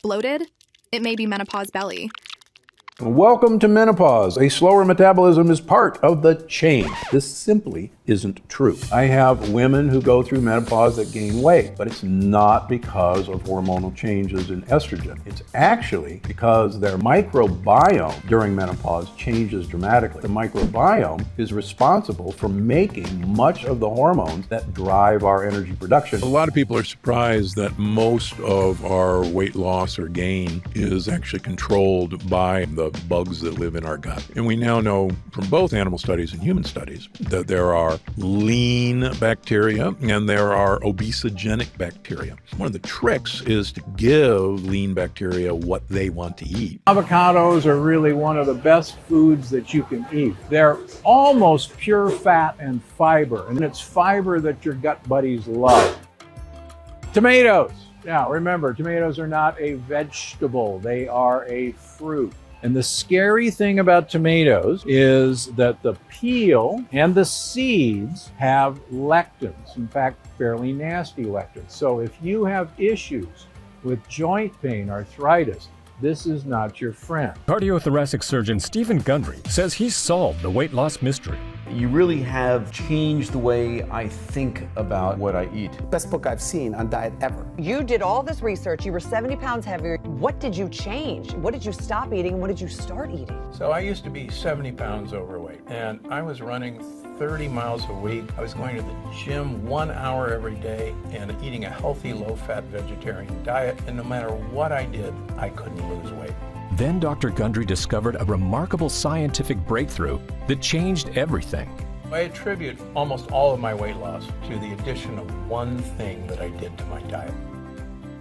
bloated, it may be menopause belly. Welcome to menopause. A slower metabolism is part of the change. This simply isn't true. I have women who go through menopause that gain weight, but it's not because of hormonal changes in estrogen. It's actually because their microbiome during menopause changes dramatically. The microbiome is responsible for making much of the hormones that drive our energy production. A lot of people are surprised that most of our weight loss or gain is actually controlled by the bugs that live in our gut. And we now know from both animal studies and human studies that there are lean bacteria and there are obesogenic bacteria. One of the tricks is to give lean bacteria what they want to eat. Avocados are really one of the best foods that you can eat. They're almost pure fat and fiber, and it's fiber that your gut buddies love. Tomatoes. Now, remember, tomatoes are not a vegetable. They are a fruit. And the scary thing about tomatoes is that the peel and the seeds have lectins, in fact, fairly nasty lectins. So if you have issues with joint pain, arthritis, this is not your friend. Cardiothoracic surgeon Stephen Gundry says he's solved the weight loss mystery. You really have changed the way I think about what I eat. Best book I've seen on diet ever. You did all this research. You were 70 pounds heavier. What did you change? What did you stop eating and what did you start eating? So I used to be 70 pounds overweight and I was running 30 miles a week. I was going to the gym 1 hour every day and eating a healthy, low-fat vegetarian diet. And no matter what I did, I couldn't lose weight. Then Dr. Gundry discovered a remarkable scientific breakthrough that changed everything. I attribute almost all of my weight loss to the addition of one thing that I did to my diet.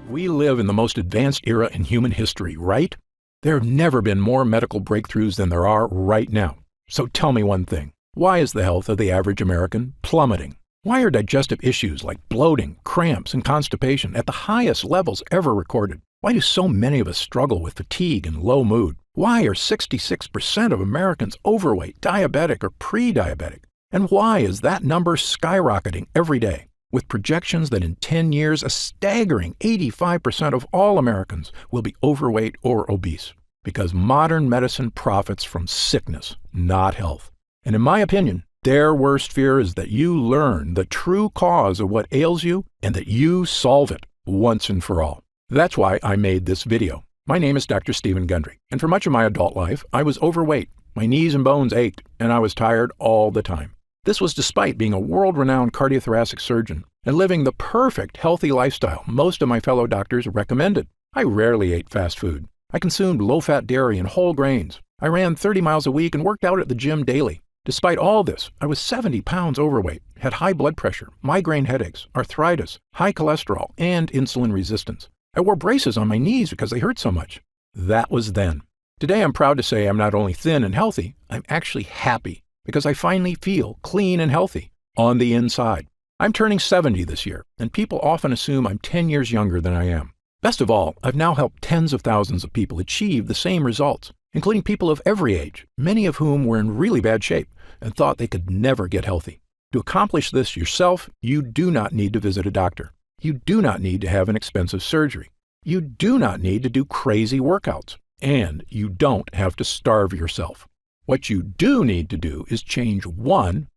We live in the most advanced era in human history, right? There have never been more medical breakthroughs than there are right now. So tell me one thing. Why is the health of the average American plummeting? Why are digestive issues like bloating, cramps, and constipation at the highest levels ever recorded? Why do so many of us struggle with fatigue and low mood? Why are 66% of Americans overweight, diabetic, or pre-diabetic? And why is that number skyrocketing every day? With projections that in 10 years, a staggering 85% of all Americans will be overweight or obese. Because modern medicine profits from sickness, not health. And in my opinion, their worst fear is that you learn the true cause of what ails you and that you solve it once and for all. That's why I made this video. My name is Dr. Stephen Gundry, and for much of my adult life, I was overweight. My knees and bones ached, and I was tired all the time. This was despite being a world-renowned cardiothoracic surgeon and living the perfect healthy lifestyle most of my fellow doctors recommended. I rarely ate fast food. I consumed low-fat dairy and whole grains. I ran 30 miles a week and worked out at the gym daily. Despite all this, I was 70 pounds overweight, had high blood pressure, migraine headaches, arthritis, high cholesterol, and insulin resistance. I wore braces on my knees because they hurt so much. That was then. Today, I'm proud to say I'm not only thin and healthy, I'm actually happy because I finally feel clean and healthy on the inside. I'm turning 70 this year, and people often assume I'm 10 years younger than I am. Best of all, I've now helped tens of thousands of people achieve the same results, including people of every age, many of whom were in really bad shape and thought they could never get healthy. To accomplish this yourself, you do not need to visit a doctor. You do not need to have an expensive surgery. You do not need to do crazy workouts. And you don't have to starve yourself. What you do need to do is change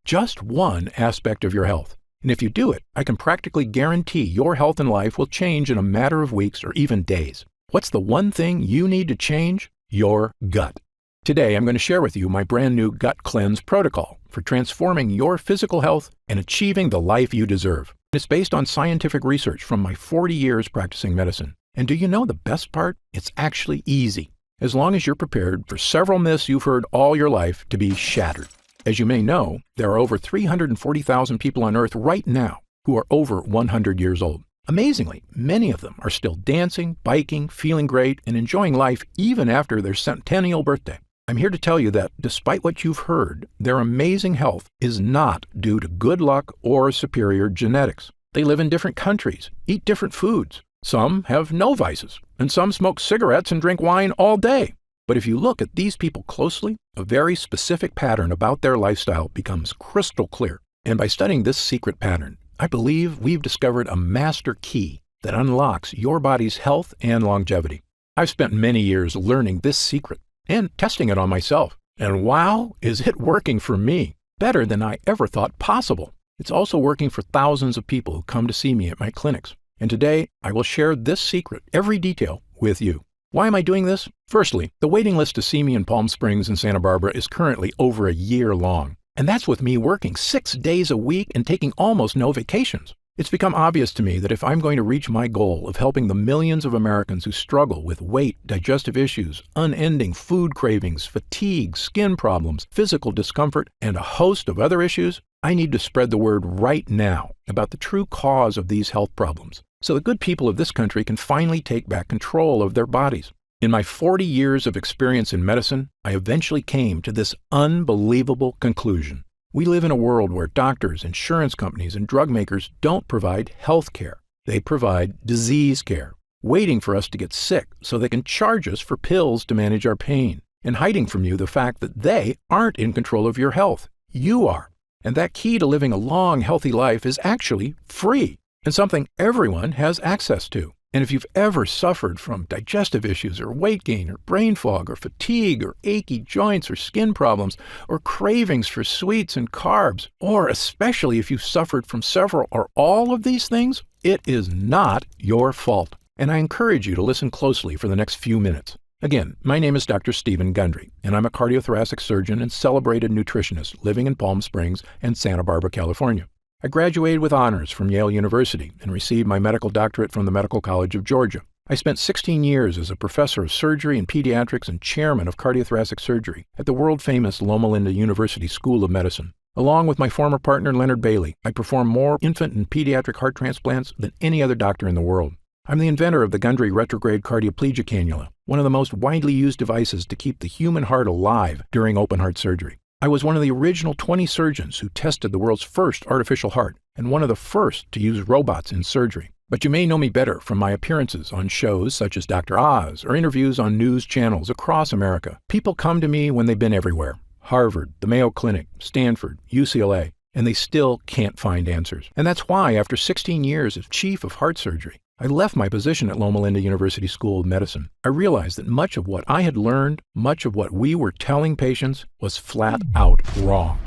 just one aspect of your health. And if you do it, I can practically guarantee your health and life will change in a matter of weeks or even days. What's the one thing you need to change? Your gut. Today, I'm going to share with you my brand new gut cleanse protocol for transforming your physical health and achieving the life you deserve. It's based on scientific research from my 40 years practicing medicine. And do you know the best part? It's actually easy, as long as you're prepared for several myths you've heard all your life to be shattered. As you may know, there are over 340,000 people on Earth right now who are over 100 years old. Amazingly, many of them are still dancing, biking, feeling great, and enjoying life even after their centennial birthday. I'm here to tell you that despite what you've heard, their amazing health is not due to good luck or superior genetics. They live in different countries, eat different foods. Some have no vices, and some smoke cigarettes and drink wine all day. But if you look at these people closely, a very specific pattern about their lifestyle becomes crystal clear. And by studying this secret pattern, I believe we've discovered a master key that unlocks your body's health and longevity. I've spent many years learning this secret and testing it on myself. And wow, is it working for me? Better than I ever thought possible. It's also working for thousands of people who come to see me at my clinics. And today, I will share this secret, every detail, with you. Why am I doing this? Firstly, the waiting list to see me in Palm Springs and Santa Barbara is currently over a year long. And that's with me working 6 days a week and taking almost no vacations. It's become obvious to me that if I'm going to reach my goal of helping the millions of Americans who struggle with weight, digestive issues, unending food cravings, fatigue, skin problems, physical discomfort, and a host of other issues, I need to spread the word right now about the true cause of these health problems, so the good people of this country can finally take back control of their bodies. In my 40 years of experience in medicine, I eventually came to this unbelievable conclusion. We live in a world where doctors, insurance companies, and drug makers don't provide health care. They provide disease care, waiting for us to get sick so they can charge us for pills to manage our pain, and hiding from you the fact that they aren't in control of your health. You are. And that key to living a long, healthy life is actually free and something everyone has access to. And if you've ever suffered from digestive issues or weight gain or brain fog or fatigue or achy joints or skin problems or cravings for sweets and carbs, or especially if you've suffered from several or all of these things, it is not your fault. And I encourage you to listen closely for the next few minutes. Again, my name is Dr. Stephen Gundry, and I'm a cardiothoracic surgeon and celebrated nutritionist living in Palm Springs and Santa Barbara, California. I graduated with honors from Yale University and received my medical doctorate from the Medical College of Georgia. I spent 16 years as a professor of surgery and pediatrics and chairman of cardiothoracic surgery at the world-famous Loma Linda University School of Medicine. Along with my former partner, Leonard Bailey, I perform more infant and pediatric heart transplants than any other doctor in the world. I'm the inventor of the Gundry retrograde cardioplegia cannula, one of the most widely used devices to keep the human heart alive during open heart surgery. I was one of the original 20 surgeons who tested the world's first artificial heart and one of the first to use robots in surgery. But you may know me better from my appearances on shows such as Dr. Oz or interviews on news channels across America. People come to me when they've been everywhere: Harvard, the Mayo Clinic, Stanford, UCLA, and they still can't find answers. And that's why, after 16 years as chief of heart surgery, I left my position at Loma Linda University School of Medicine. I realized that much of what I had learned, much of what we were telling patients, was flat out wrong.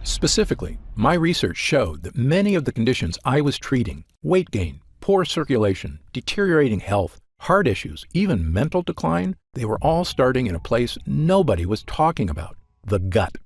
Specifically, my research showed that many of the conditions I was treating, weight gain, poor circulation, deteriorating health, heart issues, even mental decline, they were all starting in a place nobody was talking about: the gut.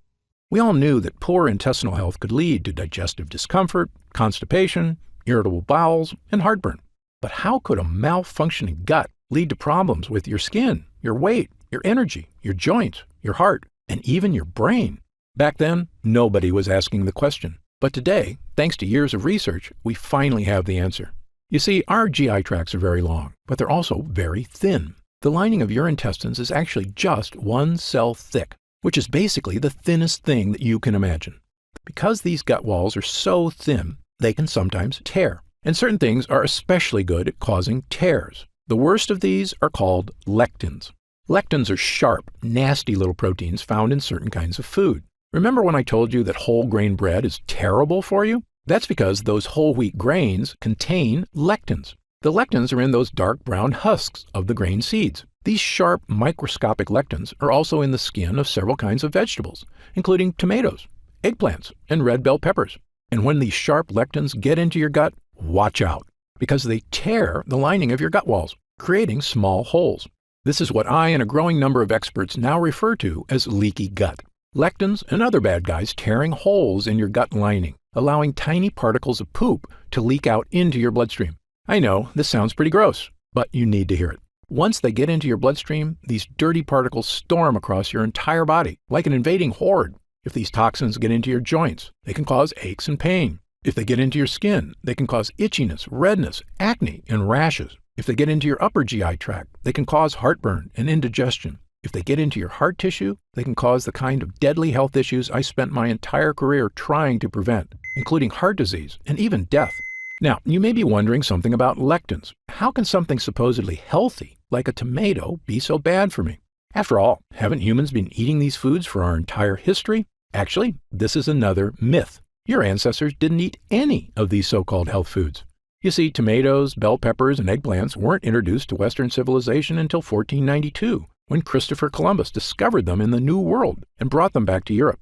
We all knew that poor intestinal health could lead to digestive discomfort, constipation, irritable bowels, and heartburn. But how could a malfunctioning gut lead to problems with your skin, your weight, your energy, your joints, your heart, and even your brain? Back then, nobody was asking the question. But today, thanks to years of research, we finally have the answer. You see, our GI tracts are very long, but they're also very thin. The lining of your intestines is actually just 1 cell thick, which is basically the thinnest thing that you can imagine. Because these gut walls are so thin, they can sometimes tear. And certain things are especially good at causing tears. The worst of these are called lectins. Lectins are sharp, nasty little proteins found in certain kinds of food. Remember when I told you that whole grain bread is terrible for you? That's because those whole wheat grains contain lectins. The lectins are in those dark brown husks of the grain seeds. These sharp, microscopic lectins are also in the skin of several kinds of vegetables, including tomatoes, eggplants, and red bell peppers. And when these sharp lectins get into your gut, watch out, because they tear the lining of your gut walls, creating small holes. This is what I and a growing number of experts now refer to as leaky gut. Lectins and other bad guys tearing holes in your gut lining, allowing tiny particles of poop to leak out into your bloodstream. I know, this sounds pretty gross, but you need to hear it. Once they get into your bloodstream, these dirty particles storm across your entire body, like an invading horde. If these toxins get into your joints, they can cause aches and pain. If they get into your skin, they can cause itchiness, redness, acne, and rashes. If they get into your upper GI tract, they can cause heartburn and indigestion. If they get into your heart tissue, they can cause the kind of deadly health issues I spent my entire career trying to prevent, including heart disease and even death. Now, you may be wondering something about lectins. How can something supposedly healthy, like a tomato, be so bad for me? After all, haven't humans been eating these foods for our entire history? Actually, this is another myth. Your ancestors didn't eat any of these so-called health foods. You see, tomatoes, bell peppers, and eggplants weren't introduced to Western civilization until 1492, when Christopher Columbus discovered them in the New World and brought them back to Europe.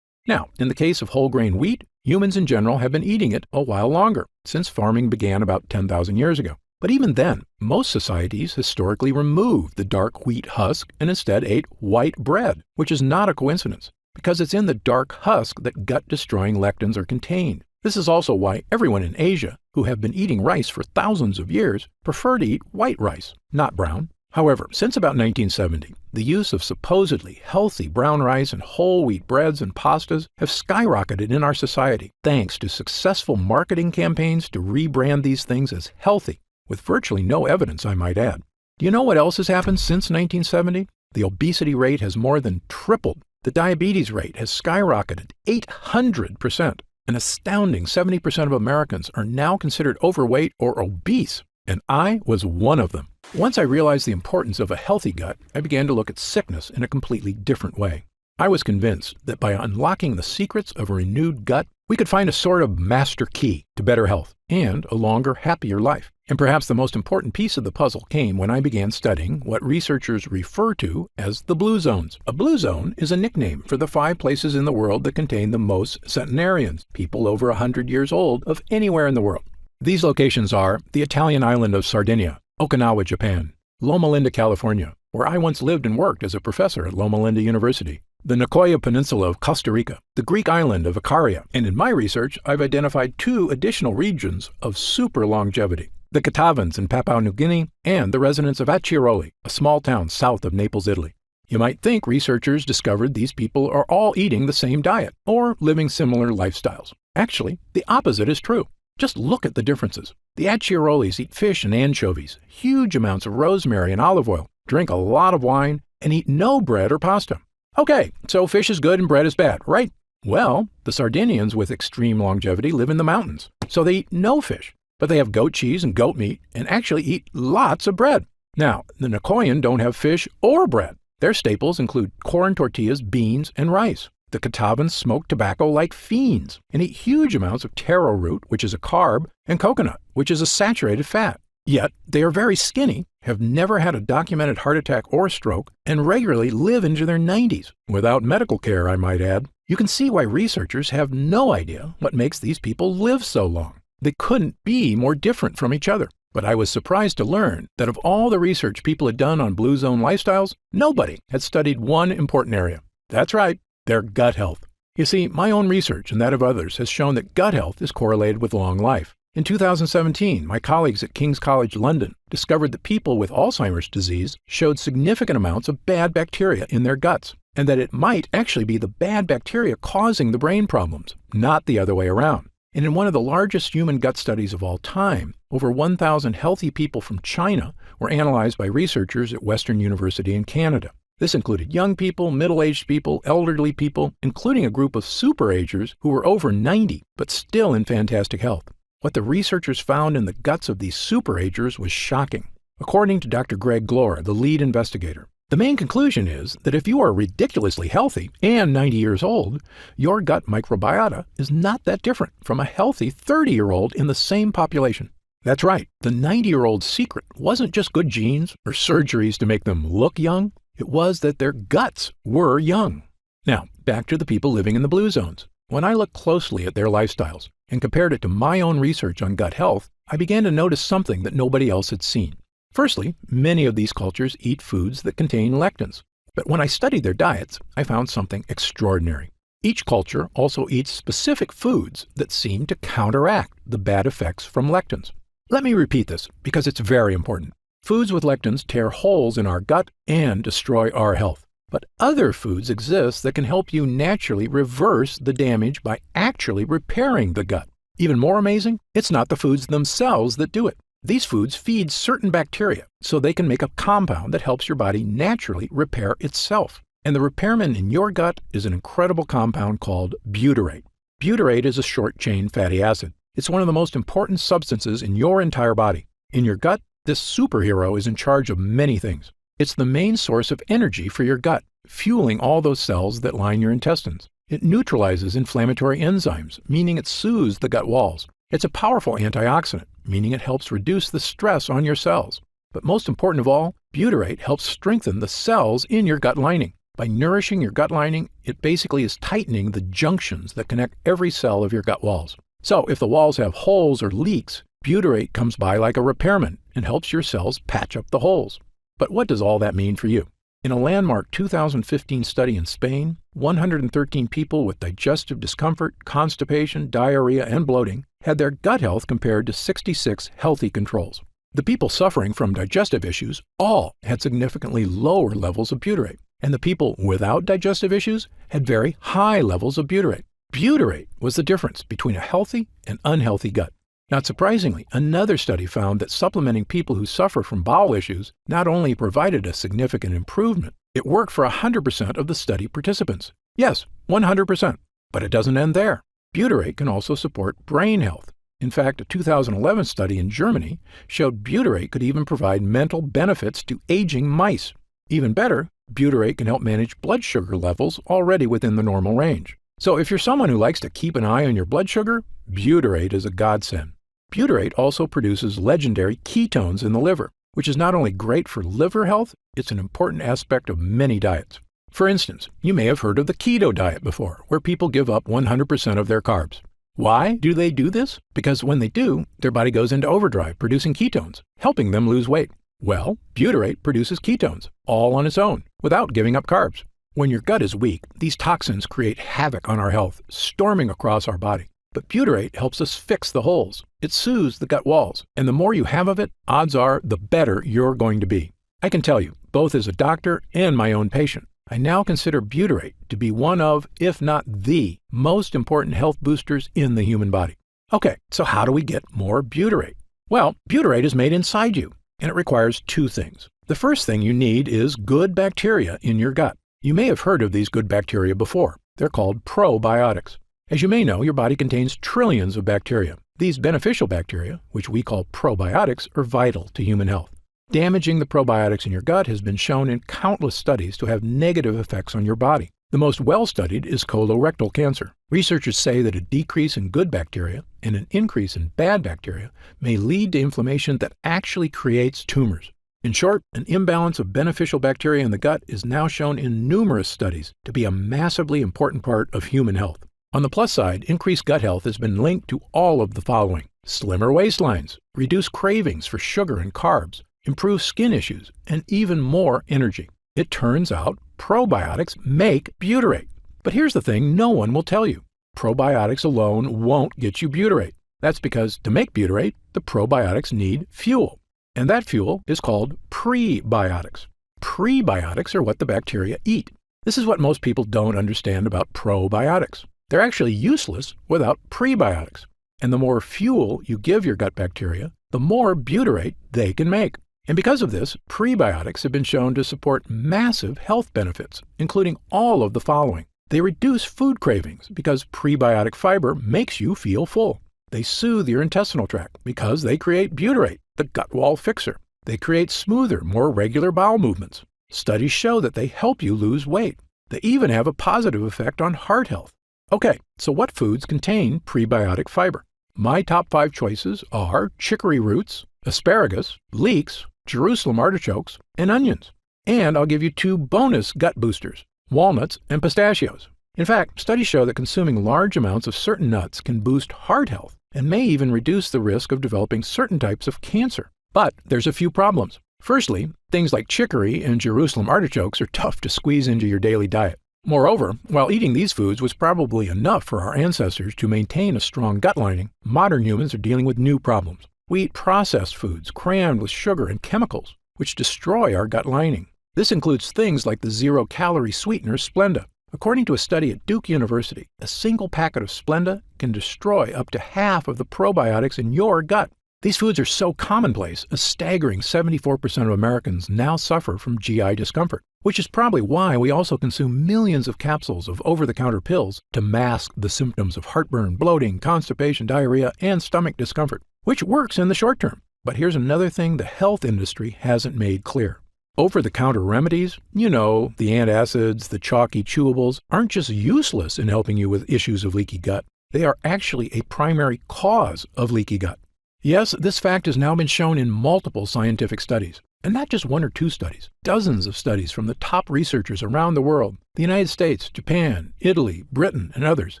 Now, in the case of whole grain wheat, humans in general have been eating it a while longer, since farming began about 10,000 years ago. But even then, most societies historically removed the dark wheat husk and instead ate white bread, which is not a coincidence, because it's in the dark husk that gut-destroying lectins are contained. This is also why everyone in Asia, who have been eating rice for thousands of years, prefer to eat white rice, not brown. However, since about 1970, the use of supposedly healthy brown rice and whole wheat breads and pastas have skyrocketed in our society, thanks to successful marketing campaigns to rebrand these things as healthy, with virtually no evidence, I might add. Do you know what else has happened since 1970? The obesity rate has more than tripled. The diabetes rate has skyrocketed 800%. An astounding 70% of Americans are now considered overweight or obese, and I was one of them. Once I realized the importance of a healthy gut, I began to look at sickness in a completely different way. I was convinced that by unlocking the secrets of a renewed gut, we could find a sort of master key to better health and a longer, happier life. And perhaps the most important piece of the puzzle came when I began studying what researchers refer to as the blue zones. A blue zone is a nickname for the 5 places in the world that contain the most centenarians, people over 100 years old, of anywhere in the world. These locations are the Italian island of Sardinia, Okinawa, Japan, Loma Linda, California, where I once lived and worked as a professor at Loma Linda University, the Nicoya Peninsula of Costa Rica, the Greek island of Icaria, and in my research, I've identified 2 additional regions of super longevity, the Catavans in Papua New Guinea, and the residents of Acciaroli, a small town south of Naples, Italy. You might think researchers discovered these people are all eating the same diet or living similar lifestyles. Actually, the opposite is true. Just look at the differences. The Acciarolis eat fish and anchovies, huge amounts of rosemary and olive oil, drink a lot of wine, and eat no bread or pasta. Okay, so fish is good and bread is bad, right? Well, the Sardinians with extreme longevity live in the mountains, so they eat no fish, but they have goat cheese and goat meat and actually eat lots of bread. Now, the Nicoyan don't have fish or bread. Their staples include corn tortillas, beans, and rice. The Catavans smoke tobacco like fiends and eat huge amounts of taro root, which is a carb, and coconut, which is a saturated fat. Yet, they are very skinny, have never had a documented heart attack or stroke, and regularly live into their 90s, without medical care, I might add. You can see why researchers have no idea what makes these people live so long. They couldn't be more different from each other. But I was surprised to learn that of all the research people had done on blue zone lifestyles, nobody had studied one important area. That's right, their gut health. You see, my own research and that of others has shown that gut health is correlated with long life. In 2017, my colleagues at King's College London discovered that people with Alzheimer's disease showed significant amounts of bad bacteria in their guts, and that it might actually be the bad bacteria causing the brain problems, not the other way around. And in one of the largest human gut studies of all time, over 1,000 healthy people from China were analyzed by researchers at Western University in Canada. This included young people, middle-aged people, elderly people, including a group of superagers who were over 90 but still in fantastic health. What the researchers found in the guts of these superagers was shocking. According to Dr. Greg Glore, the lead investigator, the main conclusion is that if you are ridiculously healthy and 90 years old, your gut microbiota is not that different from a healthy 30-year-old in the same population. That's right, the 90-year-old's secret wasn't just good genes or surgeries to make them look young. It was that their guts were young. Now, back to the people living in the blue zones. When I looked closely at their lifestyles and compared it to my own research on gut health, I began to notice something that nobody else had seen. Firstly, many of these cultures eat foods that contain lectins. But when I studied their diets, I found something extraordinary. Each culture also eats specific foods that seem to counteract the bad effects from lectins. Let me repeat this because it's very important. Foods with lectins tear holes in our gut and destroy our health. But other foods exist that can help you naturally reverse the damage by actually repairing the gut. Even more amazing, it's not the foods themselves that do it. These foods feed certain bacteria so they can make a compound that helps your body naturally repair itself. And the repairman in your gut is an incredible compound called butyrate. Butyrate is a short-chain fatty acid. It's one of the most important substances in your entire body. In your gut, this superhero is in charge of many things. It's the main source of energy for your gut, fueling all those cells that line your intestines. It neutralizes inflammatory enzymes, meaning it soothes the gut walls. It's a powerful antioxidant, meaning it helps reduce the stress on your cells. But most important of all, butyrate helps strengthen the cells in your gut lining. By nourishing your gut lining, it basically is tightening the junctions that connect every cell of your gut walls. So if the walls have holes or leaks, butyrate comes by like a repairman and helps your cells patch up the holes. But what does all that mean for you? In a landmark 2015 study in Spain, 113 people with digestive discomfort, constipation, diarrhea, and bloating had their gut health compared to 66 healthy controls. The people suffering from digestive issues all had significantly lower levels of butyrate, and the people without digestive issues had very high levels of butyrate. Butyrate was the difference between a healthy and unhealthy gut. Not surprisingly, another study found that supplementing people who suffer from bowel issues not only provided a significant improvement, it worked for 100% of the study participants. Yes, 100%. But it doesn't end there. Butyrate can also support brain health. In fact, a 2011 study in Germany showed butyrate could even provide mental benefits to aging mice. Even better, butyrate can help manage blood sugar levels already within the normal range. So if you're someone who likes to keep an eye on your blood sugar, butyrate is a godsend. Butyrate also produces legendary ketones in the liver, which is not only great for liver health, it's an important aspect of many diets. For instance, you may have heard of the keto diet before, where people give up 100% of their carbs. Why do they do this? Because when they do, their body goes into overdrive producing ketones, helping them lose weight. Well, butyrate produces ketones, all on its own, without giving up carbs. When your gut is weak, these toxins create havoc on our health, storming across our body. But butyrate helps us fix the holes. It soothes the gut walls, and the more you have of it, odds are the better you're going to be. I can tell you, both as a doctor and my own patient, I now consider butyrate to be one of, if not the, most important health boosters in the human body. Okay, so how do we get more butyrate? Well, butyrate is made inside you, and it requires two things. The first thing you need is good bacteria in your gut. You may have heard of these good bacteria before. They're called probiotics. As you may know, your body contains trillions of bacteria. These beneficial bacteria, which we call probiotics, are vital to human health. Damaging the probiotics in your gut has been shown in countless studies to have negative effects on your body. The most well-studied is colorectal cancer. Researchers say that a decrease in good bacteria and an increase in bad bacteria may lead to inflammation that actually creates tumors. In short, an imbalance of beneficial bacteria in the gut is now shown in numerous studies to be a massively important part of human health. On the plus side, increased gut health has been linked to all of the following: slimmer waistlines, reduced cravings for sugar and carbs, improved skin issues, and even more energy. It turns out probiotics make butyrate. But here's the thing no one will tell you. Probiotics alone won't get you butyrate. That's because to make butyrate, the probiotics need fuel. And that fuel is called prebiotics. Prebiotics are what the bacteria eat. This is what most people don't understand about probiotics. They're actually useless without prebiotics. And the more fuel you give your gut bacteria, the more butyrate they can make. And because of this, prebiotics have been shown to support massive health benefits, including all of the following. They reduce food cravings because prebiotic fiber makes you feel full. They soothe your intestinal tract because they create butyrate, the gut wall fixer. They create smoother, more regular bowel movements. Studies show that they help you lose weight. They even have a positive effect on heart health. Okay, so what foods contain prebiotic fiber? My top 5 choices are chicory roots, asparagus, leeks, Jerusalem artichokes, and onions. And I'll give you 2 bonus gut boosters, walnuts and pistachios. In fact, studies show that consuming large amounts of certain nuts can boost heart health and may even reduce the risk of developing certain types of cancer. But there's a few problems. Firstly, things like chicory and Jerusalem artichokes are tough to squeeze into your daily diet. Moreover, while eating these foods was probably enough for our ancestors to maintain a strong gut lining, modern humans are dealing with new problems. We eat processed foods crammed with sugar and chemicals, which destroy our gut lining. This includes things like the zero-calorie sweetener Splenda. According to a study at Duke University, a single packet of Splenda can destroy up to half of the probiotics in your gut. These foods are so commonplace, a staggering 74% of Americans now suffer from GI discomfort, which is probably why we also consume millions of capsules of over-the-counter pills to mask the symptoms of heartburn, bloating, constipation, diarrhea, and stomach discomfort, which works in the short term. But here's another thing the health industry hasn't made clear. Over-the-counter remedies, the antacids, the chalky chewables, aren't just useless in helping you with issues of leaky gut. They are actually a primary cause of leaky gut. Yes, this fact has now been shown in multiple scientific studies, and not just one or two studies. Dozens of studies from the top researchers around the world, the United States, Japan, Italy, Britain, and others,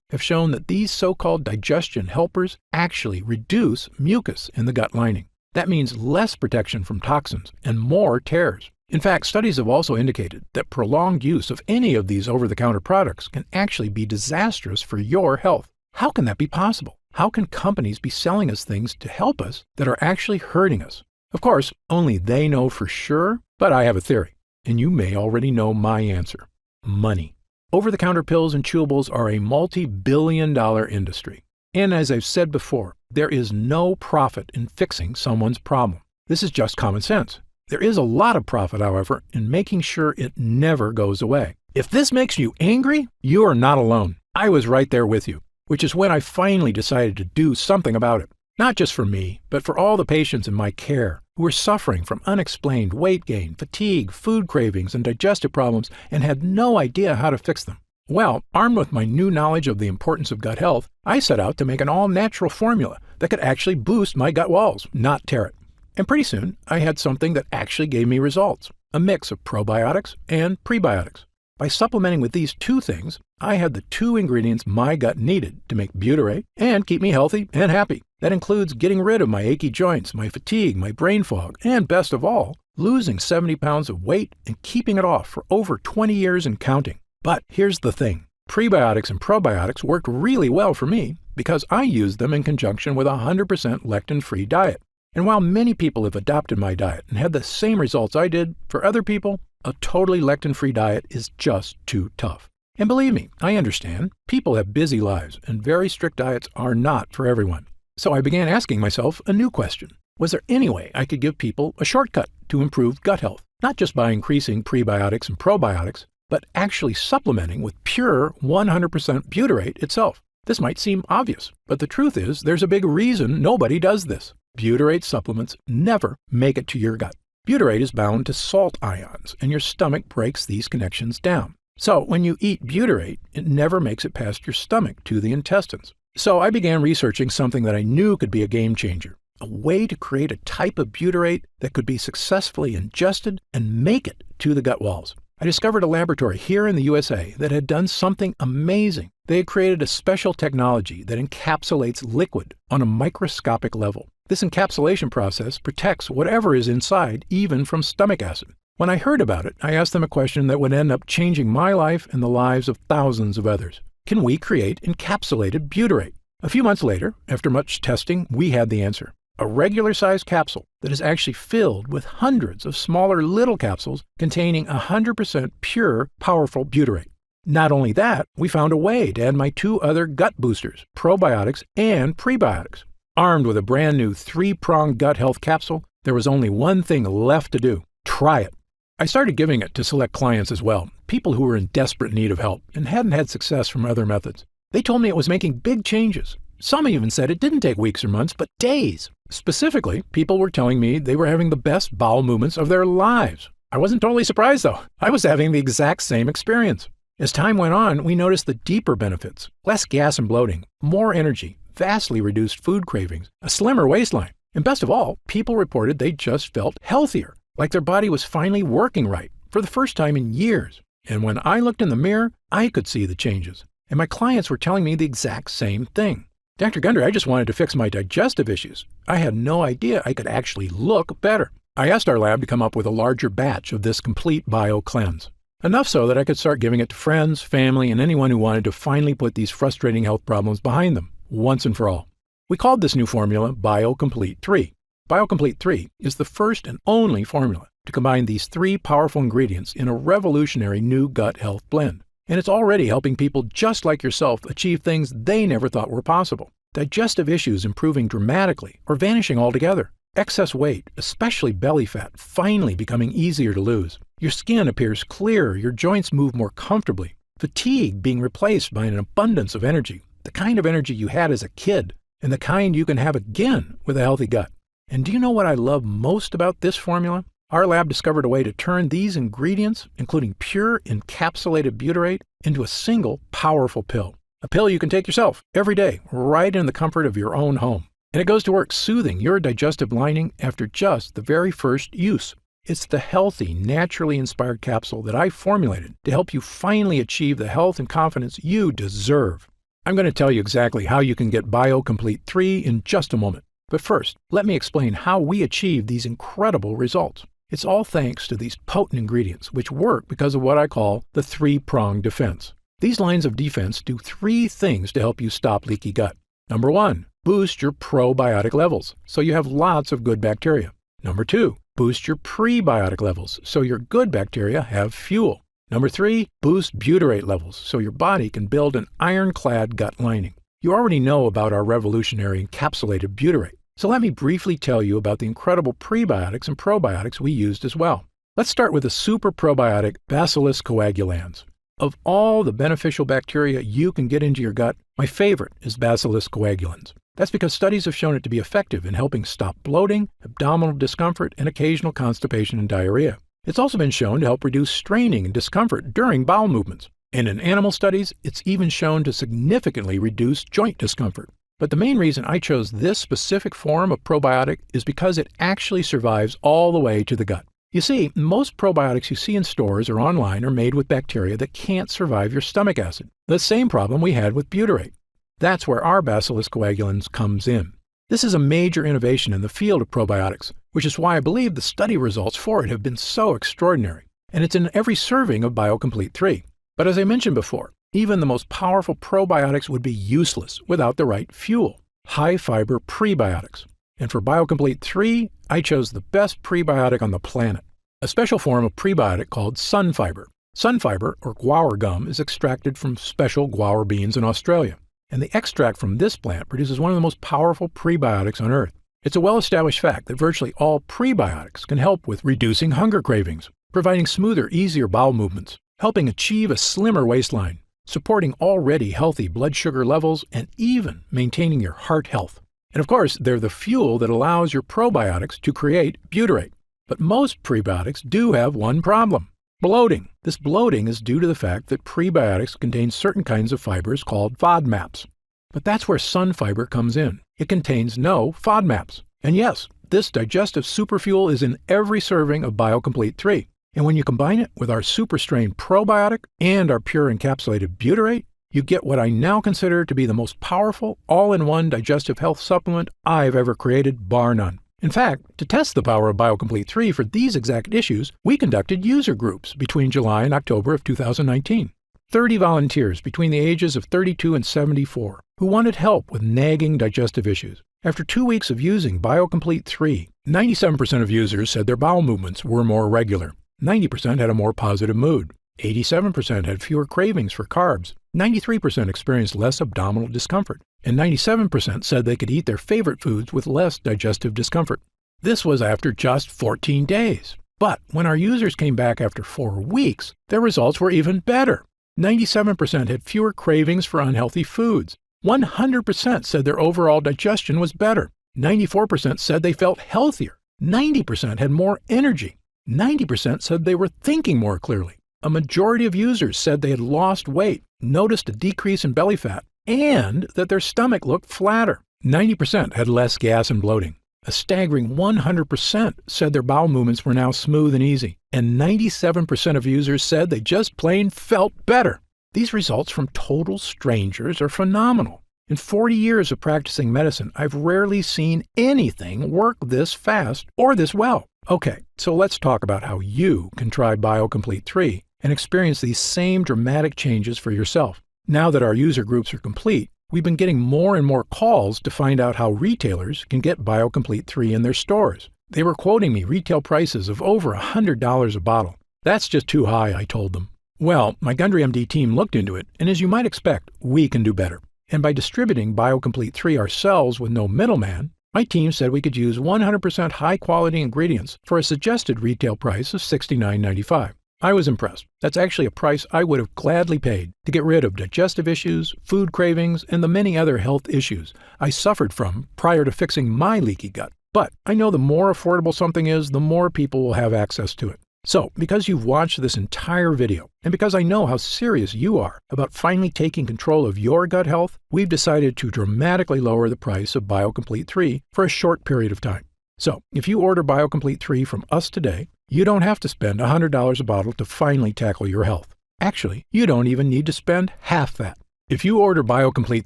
have shown that these so-called digestion helpers actually reduce mucus in the gut lining. That means less protection from toxins and more tears. In fact, studies have also indicated that prolonged use of any of these over-the-counter products can actually be disastrous for your health. How can that be possible? How can companies be selling us things to help us that are actually hurting us? Of course, only they know for sure, but I have a theory, and you may already know my answer. Money. Over-the-counter pills and chewables are a multi-billion-dollar industry. And as I've said before, there is no profit in fixing someone's problem. This is just common sense. There is a lot of profit, however, in making sure it never goes away. If this makes you angry, you are not alone. I was right there with you, which is when I finally decided to do something about it. Not just for me, but for all the patients in my care who were suffering from unexplained weight gain, fatigue, food cravings, and digestive problems and had no idea how to fix them. Well, armed with my new knowledge of the importance of gut health, I set out to make an all-natural formula that could actually boost my gut walls, not tear it. And pretty soon, I had something that actually gave me results, a mix of probiotics and prebiotics. By supplementing with these two things, I had the two ingredients my gut needed to make butyrate and keep me healthy and happy. That includes getting rid of my achy joints, my fatigue, my brain fog, and best of all, losing 70 pounds of weight and keeping it off for over 20 years and counting. But here's the thing. Prebiotics and probiotics worked really well for me because I used them in conjunction with a 100% lectin-free diet. And while many people have adopted my diet and had the same results I did, for other people, a totally lectin-free diet is just too tough. And believe me, I understand. People have busy lives, and very strict diets are not for everyone. So I began asking myself a new question. Was there any way I could give people a shortcut to improve gut health? Not just by increasing prebiotics and probiotics, but actually supplementing with pure 100% butyrate itself. This might seem obvious, but the truth is there's a big reason nobody does this. Butyrate supplements never make it to your gut. Butyrate is bound to salt ions, and your stomach breaks these connections down. So when you eat butyrate, it never makes it past your stomach to the intestines. So I began researching something that I knew could be a game changer, a way to create a type of butyrate that could be successfully ingested and make it to the gut walls. I discovered a laboratory here in the USA that had done something amazing. They had created a special technology that encapsulates liquid on a microscopic level. This encapsulation process protects whatever is inside, even from stomach acid. When I heard about it, I asked them a question that would end up changing my life and the lives of thousands of others. Can we create encapsulated butyrate? A few months later, after much testing, we had the answer. A regular-sized capsule that is actually filled with hundreds of smaller little capsules containing 100% pure, powerful butyrate. Not only that, we found a way to add my two other gut boosters, probiotics and prebiotics. Armed with a brand new 3-pronged gut health capsule, there was only one thing left to do: try it. I started giving it to select clients as well, people who were in desperate need of help and hadn't had success from other methods. They told me it was making big changes. Some even said it didn't take weeks or months, but days. Specifically, people were telling me they were having the best bowel movements of their lives. I wasn't totally surprised, though. I was having the exact same experience. As time went on, we noticed the deeper benefits: less gas and bloating, more energy, vastly reduced food cravings, a slimmer waistline, and best of all, people reported they just felt healthier, like their body was finally working right for the first time in years. And when I looked in the mirror, I could see the changes. And my clients were telling me the exact same thing. Dr. Gundry, I just wanted to fix my digestive issues. I had no idea I could actually look better. I asked our lab to come up with a larger batch of this complete bio cleanse. Enough so that I could start giving it to friends, family, and anyone who wanted to finally put these frustrating health problems behind them, once and for all. We called this new formula BioComplete 3. BioComplete 3 is the first and only formula to combine these 3 powerful ingredients in a revolutionary new gut health blend. And it's already helping people just like yourself achieve things they never thought were possible. Digestive issues improving dramatically or vanishing altogether. Excess weight, especially belly fat, finally becoming easier to lose. Your skin appears clearer, your joints move more comfortably. Fatigue being replaced by an abundance of energy, the kind of energy you had as a kid, and the kind you can have again with a healthy gut. And do you know what I love most about this formula? Our lab discovered a way to turn these ingredients, including pure encapsulated butyrate, into a single powerful pill. A pill you can take yourself every day, right in the comfort of your own home. And it goes to work soothing your digestive lining after just the very first use. It's the healthy, naturally inspired capsule that I formulated to help you finally achieve the health and confidence you deserve. I'm going to tell you exactly how you can get BioComplete 3 in just a moment. But first, let me explain how we achieve these incredible results. It's all thanks to these potent ingredients, which work because of what I call the three-pronged defense. These lines of defense do three things to help you stop leaky gut. Number 1, boost your probiotic levels, so you have lots of good bacteria. Number 2, boost your prebiotic levels, so your good bacteria have fuel. Number 3, boost butyrate levels, so your body can build an ironclad gut lining. You already know about our revolutionary encapsulated butyrate, so let me briefly tell you about the incredible prebiotics and probiotics we used as well. Let's start with the super probiotic Bacillus coagulans. Of all the beneficial bacteria you can get into your gut, my favorite is Bacillus coagulans. That's because studies have shown it to be effective in helping stop bloating, abdominal discomfort, and occasional constipation and diarrhea. It's also been shown to help reduce straining and discomfort during bowel movements. And in animal studies, it's even shown to significantly reduce joint discomfort. But the main reason I chose this specific form of probiotic is because it actually survives all the way to the gut. You see, most probiotics you see in stores or online are made with bacteria that can't survive your stomach acid, the same problem we had with butyrate. That's where our Bacillus coagulans comes in. This is a major innovation in the field of probiotics, which is why I believe the study results for it have been so extraordinary. And it's in every serving of BioComplete 3. But as I mentioned before, even the most powerful probiotics would be useless without the right fuel, high-fiber prebiotics. And for BioComplete 3, I chose the best prebiotic on the planet, a special form of prebiotic called sunfiber. Sunfiber, or guar gum, is extracted from special guar beans in Australia. And the extract from this plant produces one of the most powerful prebiotics on Earth. It's a well-established fact that virtually all prebiotics can help with reducing hunger cravings, providing smoother, easier bowel movements, helping achieve a slimmer waistline, supporting already healthy blood sugar levels, and even maintaining your heart health. And of course, they're the fuel that allows your probiotics to create butyrate. But most prebiotics do have one problem: bloating. This bloating is due to the fact that prebiotics contain certain kinds of fibers called FODMAPs. But that's where sunfiber comes in. It contains no FODMAPs. And yes, this digestive superfuel is in every serving of BioComplete 3. And when you combine it with our super strain probiotic and our pure encapsulated butyrate, you get what I now consider to be the most powerful all-in-one digestive health supplement I've ever created, bar none. In fact, to test the power of BioComplete 3 for these exact issues, we conducted user groups between July and October of 2019. 30 volunteers between the ages of 32 and 74 who wanted help with nagging digestive issues. After 2 weeks of using BioComplete 3, 97% of users said their bowel movements were more regular. 90% had a more positive mood. 87% had fewer cravings for carbs. 93% experienced less abdominal discomfort. And 97% said they could eat their favorite foods with less digestive discomfort. This was after just 14 days. But when our users came back after 4 weeks, their results were even better. 97% had fewer cravings for unhealthy foods. 100% said their overall digestion was better. 94% said they felt healthier. 90% had more energy. 90% said they were thinking more clearly. A majority of users said they had lost weight, noticed a decrease in belly fat, and that their stomach looked flatter. 90% had less gas and bloating. A staggering 100% said their bowel movements were now smooth and easy. And 97% of users said they just plain felt better. These results from total strangers are phenomenal. In 40 years of practicing medicine, I've rarely seen anything work this fast or this well. Okay, so let's talk about how you can try BioComplete 3 and experience these same dramatic changes for yourself. Now that our user groups are complete, we've been getting more and more calls to find out how retailers can get BioComplete 3 in their stores. They were quoting me retail prices of over $100 a bottle. That's just too high, I told them. Well, my Gundry MD team looked into it, and as you might expect, we can do better. And by distributing BioComplete 3 ourselves with no middleman, my team said we could use 100% high-quality ingredients for a suggested retail price of $69.95. I was impressed. That's actually a price I would have gladly paid to get rid of digestive issues, food cravings, and the many other health issues I suffered from prior to fixing my leaky gut. But I know the more affordable something is, the more people will have access to it. So, because you've watched this entire video, and because I know how serious you are about finally taking control of your gut health, we've decided to dramatically lower the price of BioComplete 3 for a short period of time. So, if you order BioComplete 3 from us today, you don't have to spend $100 a bottle to finally tackle your health. Actually, you don't even need to spend half that. If you order BioComplete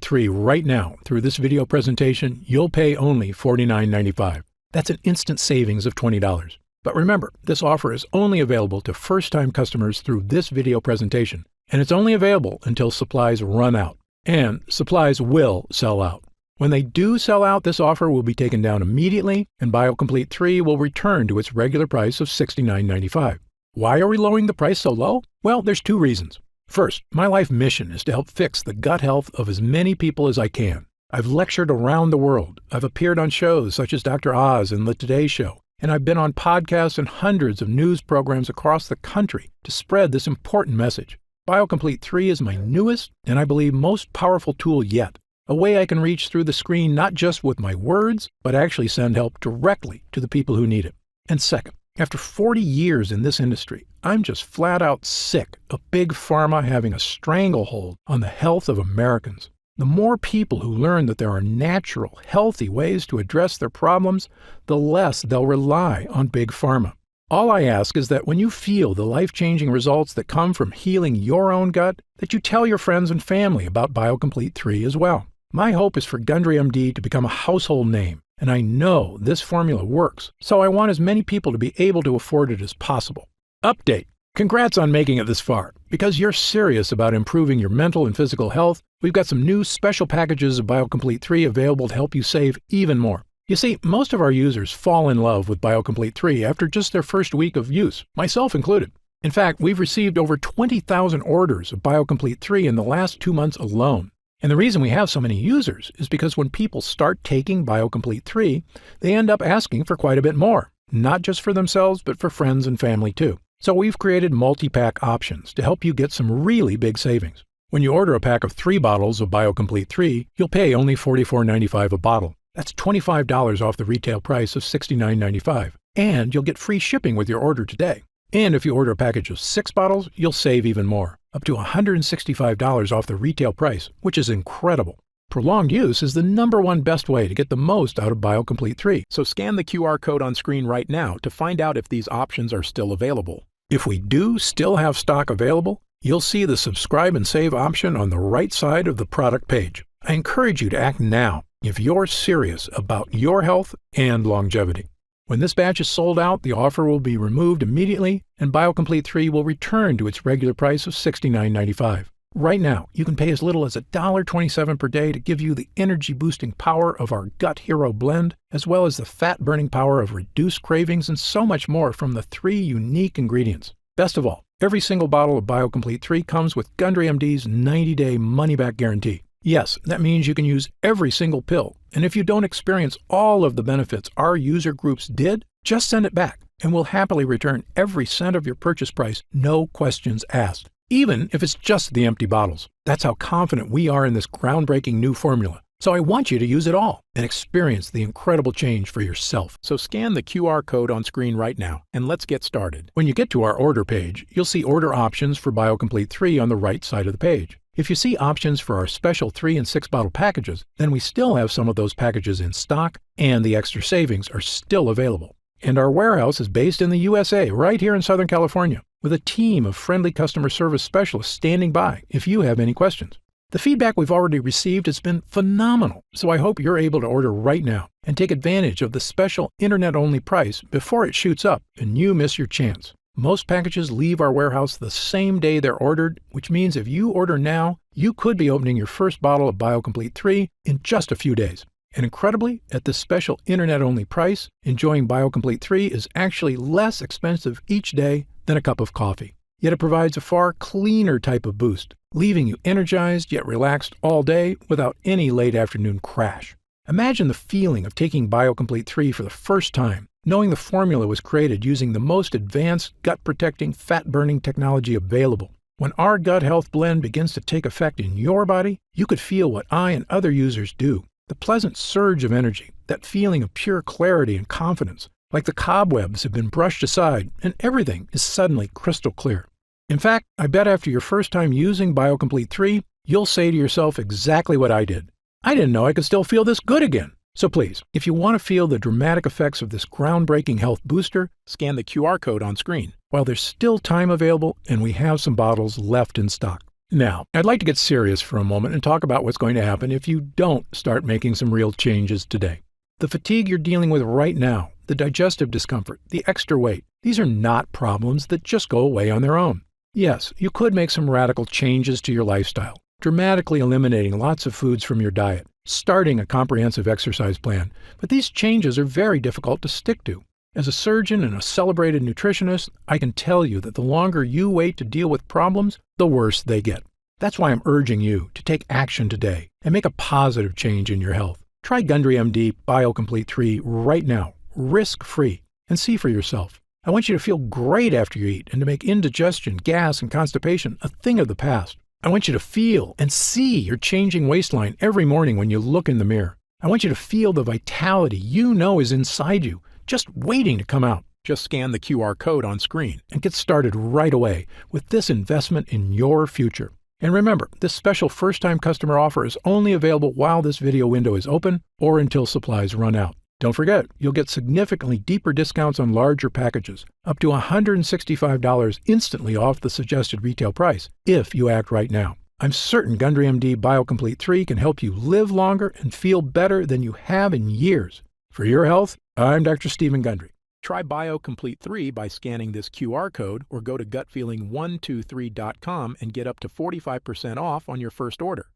3 right now through this video presentation, you'll pay only $49.95. That's an instant savings of $20. But remember, this offer is only available to first-time customers through this video presentation, and it's only available until supplies run out. And supplies will sell out. When they do sell out, this offer will be taken down immediately, and BioComplete 3 will return to its regular price of $69.95. Why are we lowering the price so low? Well, there's two reasons. First, my life mission is to help fix the gut health of as many people as I can. I've lectured around the world. I've appeared on shows such as Dr. Oz and The Today Show. And I've been on podcasts and hundreds of news programs across the country to spread this important message. BioComplete 3 is my newest and I believe most powerful tool yet. A way I can reach through the screen not just with my words, but actually send help directly to the people who need it. And second, after 40 years in this industry, I'm just flat out sick of Big Pharma having a stranglehold on the health of Americans. The more people who learn that there are natural, healthy ways to address their problems, the less they'll rely on Big Pharma. All I ask is that when you feel the life-changing results that come from healing your own gut, that you tell your friends and family about BioComplete 3 as well. My hope is for Gundry MD to become a household name, and I know this formula works, so I want as many people to be able to afford it as possible. Update. Congrats on making it this far. Because you're serious about improving your mental and physical health, we've got some new special packages of BioComplete 3 available to help you save even more. You see, most of our users fall in love with BioComplete 3 after just their first week of use, myself included. In fact, we've received over 20,000 orders of BioComplete 3 in the last 2 months alone. And the reason we have so many users is because when people start taking BioComplete 3, they end up asking for quite a bit more, not just for themselves, but for friends and family too. So we've created multi-pack options to help you get some really big savings. When you order a pack of 3 bottles of BioComplete 3, you'll pay only $44.95 a bottle. That's $25 off the retail price of $69.95. And you'll get free shipping with your order today. And if you order a package of 6 bottles, you'll save even more, up to $165 off the retail price, which is incredible. Prolonged use is the #1 best way to get the most out of BioComplete 3. So scan the QR code on screen right now to find out if these options are still available. If we do still have stock available, you'll see the subscribe and save option on the right side of the product page. I encourage you to act now if you're serious about your health and longevity. When this batch is sold out, the offer will be removed immediately and BioComplete 3 will return to its regular price of $69.95. Right now, you can pay as little as $1.27 per day to give you the energy-boosting power of our Gut Hero blend, as well as the fat-burning power of reduced cravings and so much more from the 3 unique ingredients. Best of all, every single bottle of BioComplete 3 comes with Gundry MD's 90-day money-back guarantee. Yes, that means you can use every single pill, and if you don't experience all of the benefits our user groups did, just send it back, and we'll happily return every cent of your purchase price, no questions asked. Even if it's just the empty bottles. That's how confident we are in this groundbreaking new formula. So I want you to use it all and experience the incredible change for yourself. So scan the QR code on screen right now and let's get started. When you get to our order page, you'll see order options for BioComplete 3 on the right side of the page. If you see options for our special 3 and 6 bottle packages, then we still have some of those packages in stock and the extra savings are still available. And our warehouse is based in the USA, right here in Southern California, with a team of friendly customer service specialists standing by if you have any questions. The feedback we've already received has been phenomenal, so I hope you're able to order right now and take advantage of the special internet-only price before it shoots up and you miss your chance. Most packages leave our warehouse the same day they're ordered, which means if you order now, you could be opening your first bottle of BioComplete 3 in just a few days. And incredibly, at this special internet-only price, enjoying BioComplete 3 is actually less expensive each day than a cup of coffee. Yet it provides a far cleaner type of boost, leaving you energized yet relaxed all day without any late afternoon crash. Imagine the feeling of taking BioComplete 3 for the first time, knowing the formula was created using the most advanced gut-protecting, fat-burning technology available. When our gut health blend begins to take effect in your body, you could feel what I and other users do. The pleasant surge of energy, that feeling of pure clarity and confidence, like the cobwebs have been brushed aside and everything is suddenly crystal clear. In fact, I bet after your first time using BioComplete 3, you'll say to yourself exactly what I did. I didn't know I could still feel this good again. So please, if you want to feel the dramatic effects of this groundbreaking health booster, scan the QR code on screen while there's still time available and we have some bottles left in stock. Now, I'd like to get serious for a moment and talk about what's going to happen if you don't start making some real changes today. The fatigue you're dealing with right now, the digestive discomfort, the extra weight, these are not problems that just go away on their own. Yes, you could make some radical changes to your lifestyle, dramatically eliminating lots of foods from your diet, starting a comprehensive exercise plan, but these changes are very difficult to stick to. As a surgeon and a celebrated nutritionist, I can tell you that the longer you wait to deal with problems, the worse they get. That's why I'm urging you to take action today and make a positive change in your health. Try Gundry MD BioComplete 3 right now, risk-free, and see for yourself. I want you to feel great after you eat and to make indigestion, gas, and constipation a thing of the past. I want you to feel and see your changing waistline every morning when you look in the mirror. I want you to feel the vitality you know is inside you, just waiting to come out. Just scan the QR code on screen and get started right away with this investment in your future. And remember, this special first-time customer offer is only available while this video window is open or until supplies run out. Don't forget, you'll get significantly deeper discounts on larger packages, up to $165 instantly off the suggested retail price, if you act right now. I'm certain Gundry MD BioComplete 3 can help you live longer and feel better than you have in years. For your health, I'm Dr. Stephen Gundry. Try BioComplete 3 by scanning this QR code or go to gutfeeling123.com and get up to 45% off on your first order.